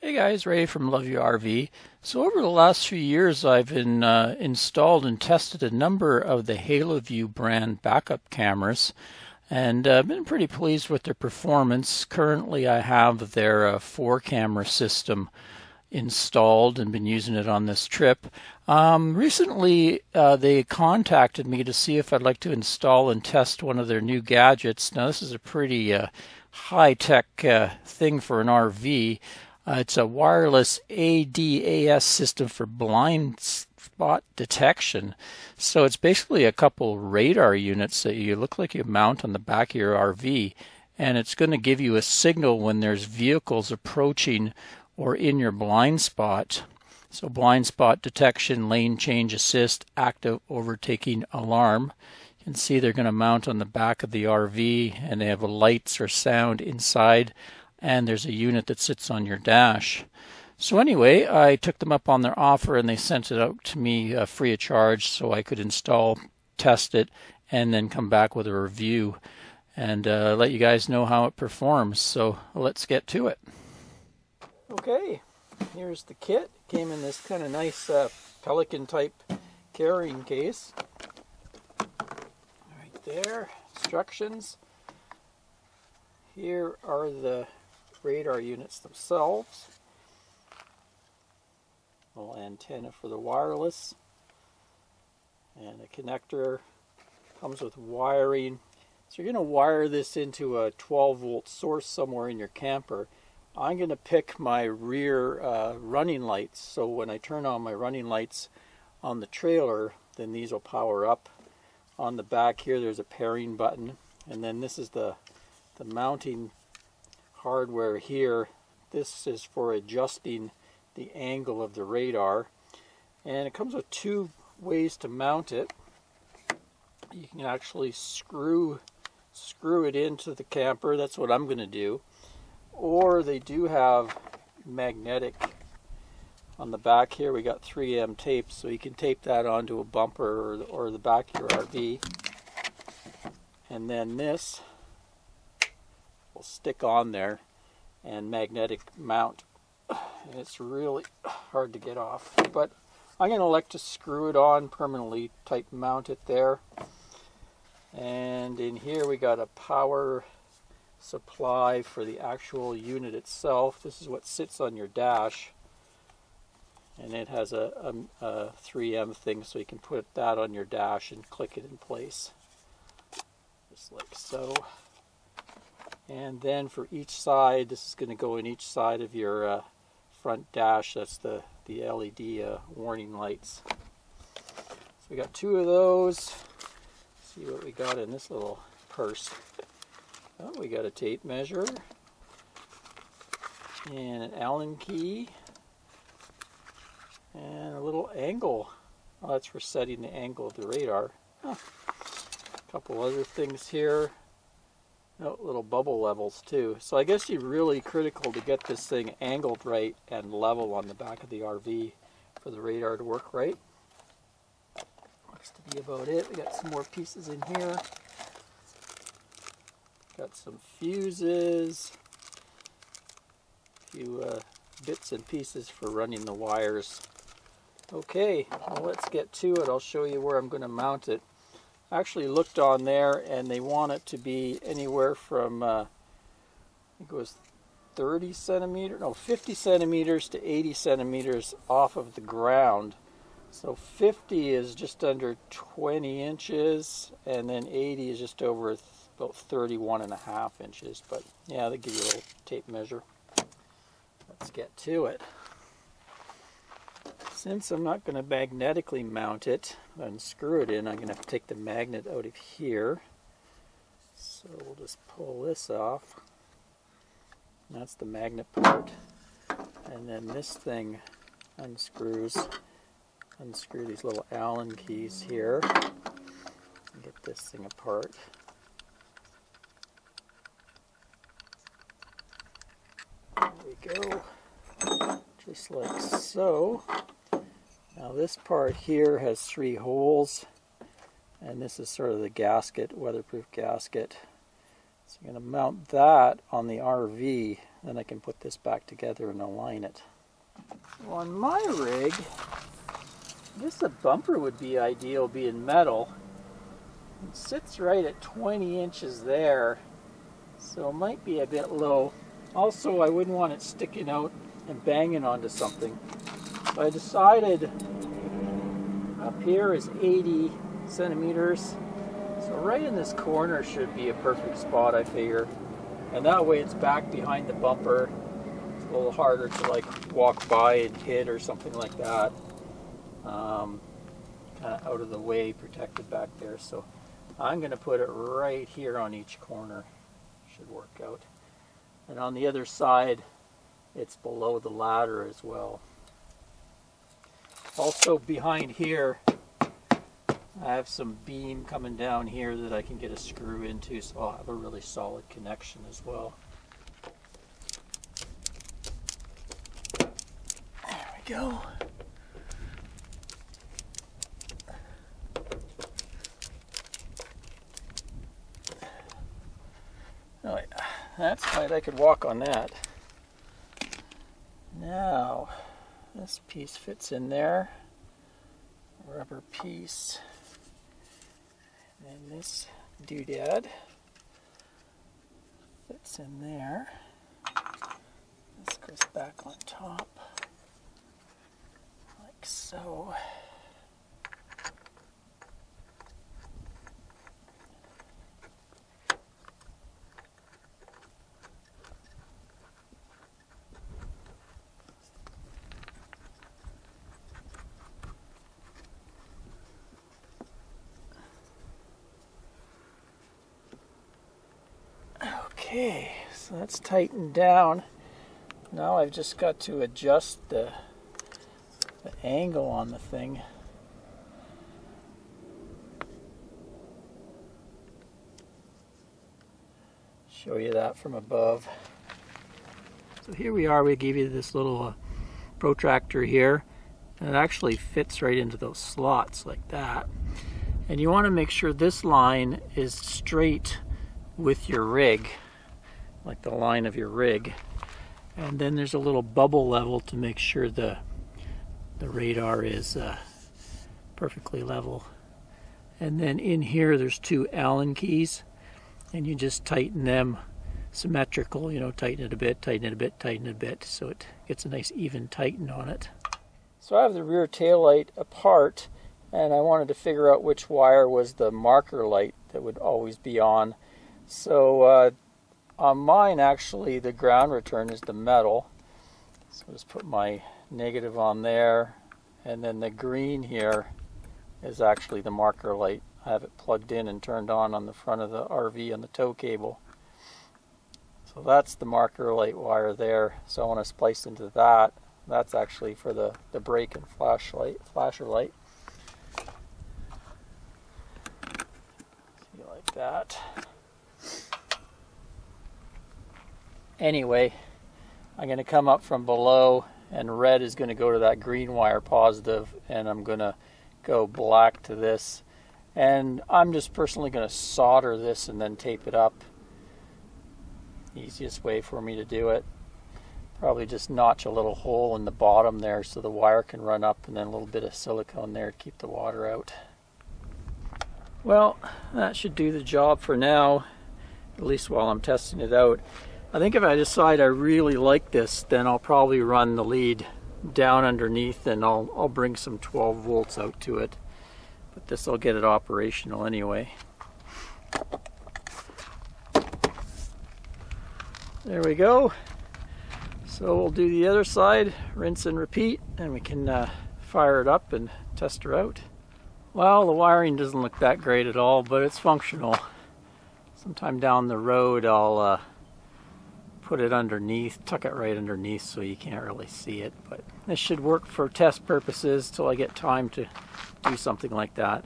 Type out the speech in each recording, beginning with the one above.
Hey guys, Ray from Haloview RV. So over the last few years I've installed and tested a number of the Haloview brand backup cameras, and I've been pretty pleased with their performance. Currently I have their 4-camera system installed and been using it on this trip. Recently they contacted me to see if I'd like to install and test one of their new gadgets. Now this is a pretty high-tech thing for an RV. It's a wireless ADAS system for blind spot detection. So it's basically a couple radar units that you look like you mount on the back of your RV, and it's going to give you a signal when there's vehicles approaching or in your blind spot. So blind spot detection, lane change assist, active overtaking alarm. You can see they're going to mount on the back of the RV, and they have lights or sound inside, and there's a unit that sits on your dash. So anyway, I took them up on their offer and they sent it out to me free of charge so I could install, test it, and then come back with a review and let you guys know how it performs. So let's get to it. Okay, here's the kit. It came in this kind of nice Pelican type carrying case. Right there, instructions. Here are the radar units themselves. Little antenna for the wireless, and a connector. Comes with wiring. So you're going to wire this into a 12-volt source somewhere in your camper. I'm going to pick my rear running lights, so when I turn on my running lights on the trailer, then these will power up. On the back here there's a pairing button, and then this is the mounting hardware here. This is for adjusting the angle of the radar, and it comes with 2 ways to mount it. You can actually screw it into the camper. That's what I'm going to do. Or they do have magnetic on the back here. We got 3M tape, so you can tape that onto a bumper or the back of your RV, and then this will stick on there and magnetic mount, and it's really hard to get off, but I'm going to elect to screw it on permanently, type mount it there. And in here we got a power supply for the actual unit itself. This is what sits on your dash, and it has a 3M thing, so you can put that on your dash and click it in place just like so. And then for each side, this is going to go in each side of your front dash. That's the LED warning lights. So we got 2 of those. Let's see what we got in this little purse. Oh, we got a tape measure and an Allen key and a little angle. Oh, that's for setting the angle of the radar. Oh, a couple other things here. Oh, little bubble levels too. So I guess you're really critical to get this thing angled right and level on the back of the RV for the radar to work right. Looks to be about it. We got some more pieces in here. Got some fuses, a few bits and pieces for running the wires. Okay, well, let's get to it. I'll show you where I'm going to mount it. I actually looked on there, and they want it to be anywhere from I think it was 50 centimeters to 80 centimeters off of the ground. So 50 is just under 20 inches, and then 80 is just over about 31.5 inches. But yeah, they give you a little tape measure. Let's get to it. Since I'm not going to magnetically mount it and screw it in, I'm going to have to take the magnet out of here. So we'll just pull this off. That's the magnet part. And then this thing unscrews. Unscrew these little Allen keys here. And get this thing apart. There we go. Just like so. Now this part here has 3 holes, and this is sort of the gasket, weatherproof gasket. So I'm going to mount that on the RV then I can put this back together and align it. So on my rig, I guess the bumper would be ideal being metal. It sits right at 20 inches there, so it might be a bit low. Also, I wouldn't want it sticking out and banging onto something. So I decided up here is 80 centimeters. So right in this corner should be a perfect spot, I figure. And that way it's back behind the bumper. It's a little harder to like walk by and hit or something like that. Kind of out of the way, protected back there. So I'm going to put it right here on each corner. Should work out. And on the other side, it's below the ladder as well. Also behind here, I have some beam coming down here that I can get a screw into, so I'll have a really solid connection as well. There we go. Oh, yeah. That's tight. I could walk on that. Now, this piece fits in there. Rubber piece. And this doodad fits in there. This goes back on top, like so. Okay, so that's tightened down. Now I've just got to adjust the angle on the thing. Show you that from above. So here we are, we gave you this little protractor here, and it actually fits right into those slots like that. And you want to make sure this line is straight with your rig, like the line of your rig. And then there's a little bubble level to make sure the radar is perfectly level. And then in here there's two Allen keys, and you just tighten them symmetrical, you know, tighten it a bit, tighten it a bit, tighten it a bit, so it gets a nice even tighten on it. So I have the rear tail light apart, and I wanted to figure out which wire was the marker light that would always be on. So on mine, actually, the ground return is the metal. So just put my negative on there, and then the green here is actually the marker light. I have it plugged in and turned on the front of the RV on the tow cable. So that's the marker light wire there. So I want to splice into that. That's actually for the brake and flasher light. See, like that. Anyway, I'm going to come up from below, and red is going to go to that green wire positive, and I'm going to go black to this. And I'm just personally going to solder this and then tape it up. Easiest way for me to do it. Probably just notch a little hole in the bottom there so the wire can run up, and then a little bit of silicone there to keep the water out. Well, that should do the job for now, at least while I'm testing it out. I think if I decide I really like this, then I'll probably run the lead down underneath, and I'll bring some 12 volts out to it. But this will get it operational anyway. There we go. So we'll do the other side, rinse and repeat, and we can fire it up and test her out. Well, the wiring doesn't look that great at all, but it's functional. Sometime down the road I'll put it underneath, tuck it right underneath so you can't really see it, but this should work for test purposes till I get time to do something like that.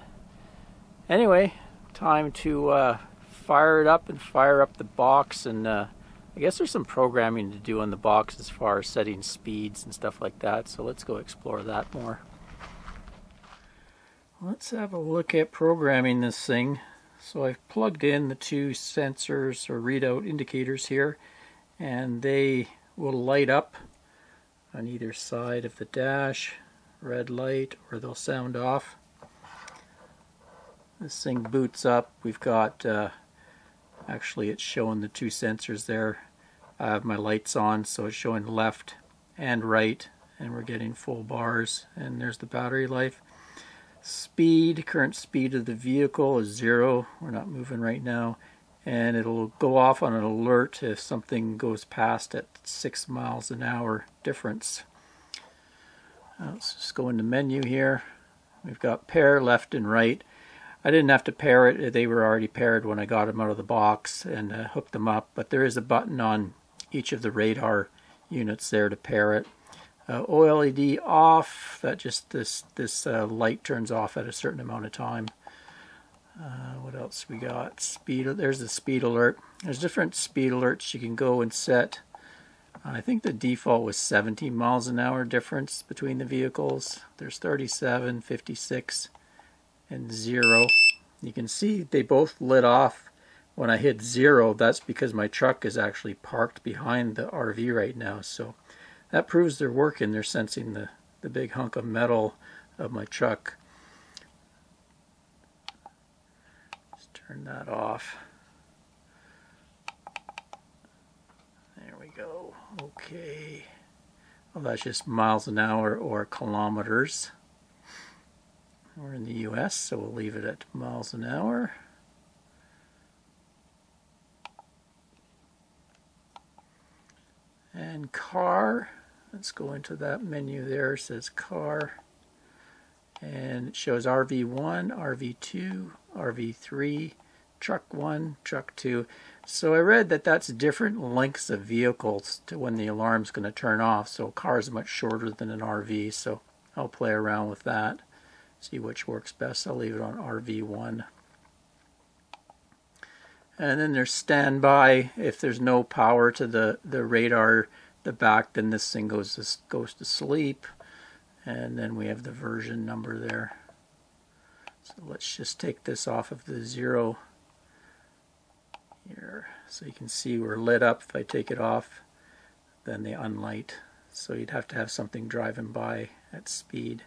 Anyway, time to fire it up and fire up the box, and I guess there's some programming to do on the box as far as setting speeds and stuff like that, so let's go explore that more. Let's have a look at programming this thing. So I've plugged in the two sensors or readout indicators here, and they will light up on either side of the dash, red light, or they'll sound off. This thing boots up. We've got, actually it's showing the two sensors there. I have my lights on, so it's showing left and right, and we're getting full bars, and there's the battery life. Speed, current speed of the vehicle is 0. We're not moving right now. And it'll go off on an alert if something goes past at 6 miles an hour difference. Let's just go into menu here. We've got pair left and right. I didn't have to pair it. They were already paired when I got them out of the box and hooked them up. But there is a button on each of the radar units there to pair it. OLED off. That just this light turns off at a certain amount of time. What else we got? Speed. There's the speed alert. There's different speed alerts you can go and set. I think the default was 17 miles an hour difference between the vehicles. There's 37, 56, and 0. You can see they both lit off when I hit 0. That's because my truck is actually parked behind the RV right now. So that proves they're working. They're sensing the big hunk of metal of my truck. Let's turn that off. There we go. Okay. Well, that's just miles an hour or kilometers. We're in the US, so we'll leave it at miles an hour. And car, let's go into that menu there. It says car, and it shows RV1, RV2, RV3, truck 1, truck 2. So I read that that's different lengths of vehicles to when the alarm's going to turn off. So a car is much shorter than an RV, so I'll play around with that, see which works best. I'll leave it on RV1. And then there's standby. If there's no power to the radar, the back, then this thing goes to sleep. And then we have the version number there. So let's just take this off of the 0 here. So you can see we're lit up. If I take it off, then they unlight. So you'd have to have something driving by at speed.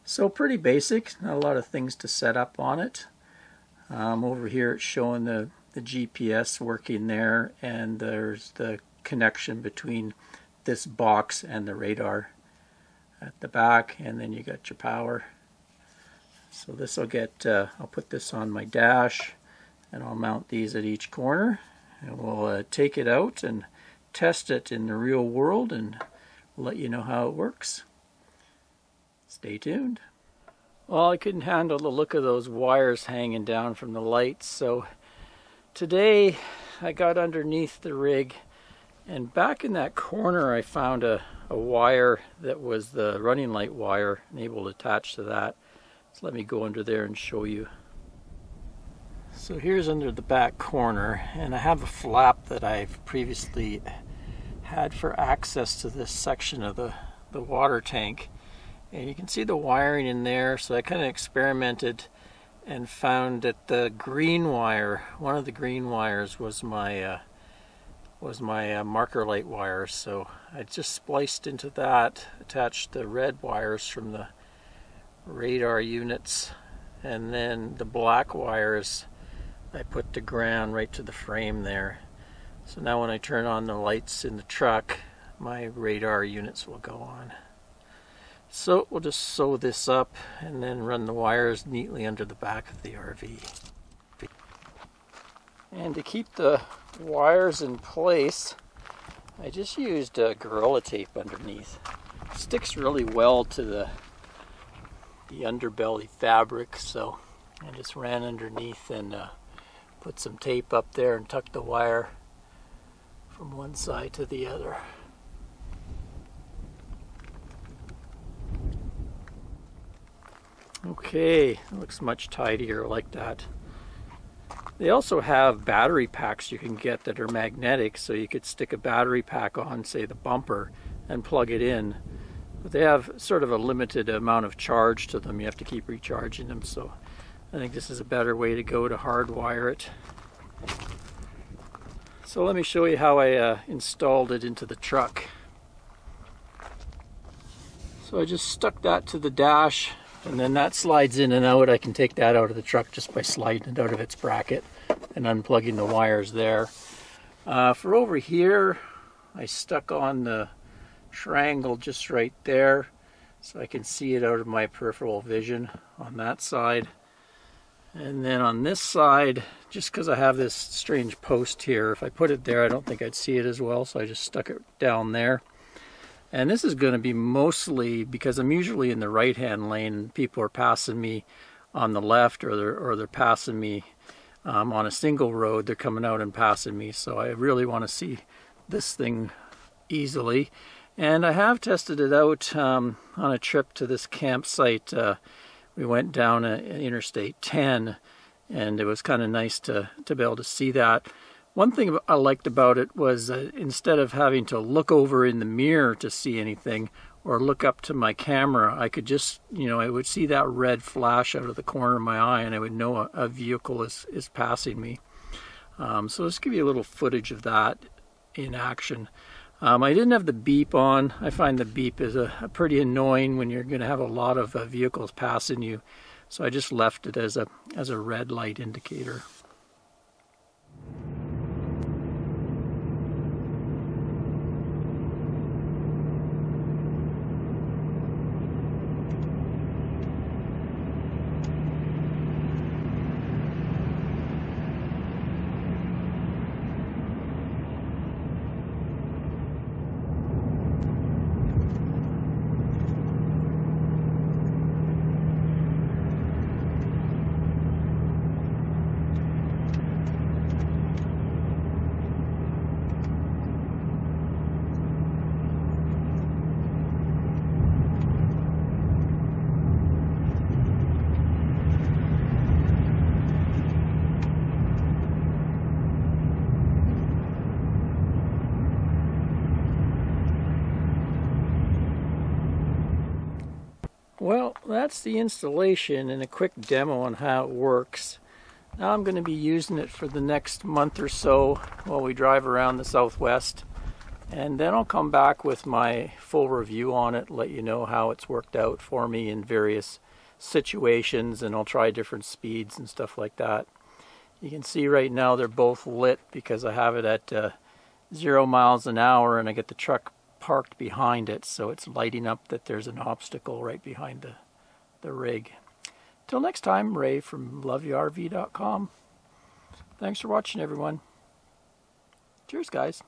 So pretty basic, not a lot of things to set up on it. Over here it's showing the GPS working there, and there's the connection between this box and the radar at the back, and then you got your power. So this will get, I'll put this on my dash, and I'll mount these at each corner, and we'll take it out and test it in the real world, and let you know how it works. Stay tuned. Well, I couldn't handle the look of those wires hanging down from the lights, so today I got underneath the rig, and back in that corner I found a wire that was the running light wire and able to attach to that. So let me go under there and show you. So here's under the back corner, and I have a flap that I've previously had for access to this section of the water tank. And you can see the wiring in there, so I kind of experimented and found that the green wire, one of the green wires was my marker light wire. So I just spliced into that, attached the red wires from the radar units, and then the black wires I put to ground right to the frame there. So now when I turn on the lights in the truck, my radar units will go on. So we'll just sew this up and then run the wires neatly under the back of the RV. And to keep the wires in place, I just used Gorilla Tape underneath. It sticks really well to the underbelly fabric, so I just ran underneath and put some tape up there and tucked the wire from one side to the other. Okay, it looks much tidier like that. They also have battery packs you can get that are magnetic, so you could stick a battery pack on, say, the bumper and plug it in. But they have sort of a limited amount of charge to them. You have to keep recharging them, so I think this is a better way to go to hardwire it. So let me show you how I installed it into the truck. So I just stuck that to the dash, and then that slides in and out. I can take that out of the truck just by sliding it out of its bracket and unplugging the wires there. For over here, I stuck on the triangle just right there so I can see it out of my peripheral vision on that side. And then on this side, just because I have this strange post here, if I put it there I don't think I'd see it as well, so I just stuck it down there. And this is going to be mostly because I'm usually in the right hand lane and people are passing me on the left, or they're passing me on a single road. They're coming out and passing me, so I really want to see this thing easily. And I have tested it out on a trip to this campsite. We went down Interstate 10, and it was kind of nice to be able to see that. One thing I liked about it was instead of having to look over in the mirror to see anything or look up to my camera, I could just, I would see that red flash out of the corner of my eye, and I would know a vehicle is passing me. So let's give you a little footage of that in action. I didn't have the beep on. I find the beep is a pretty annoying when you're going to have a lot of vehicles passing you. So I just left it as a red light indicator. Well, that's the installation and a quick demo on how it works. Now I'm going to be using it for the next month or so while we drive around the Southwest, and then I'll come back with my full review on it, let you know how it's worked out for me in various situations, and I'll try different speeds and stuff like that. You can see right now they're both lit because I have it at 0 miles an hour and I get the truck parked behind it, so it's lighting up that there's an obstacle right behind the rig. Till next time, Ray from loveyourrv.com. Thanks for watching, everyone. Cheers, guys.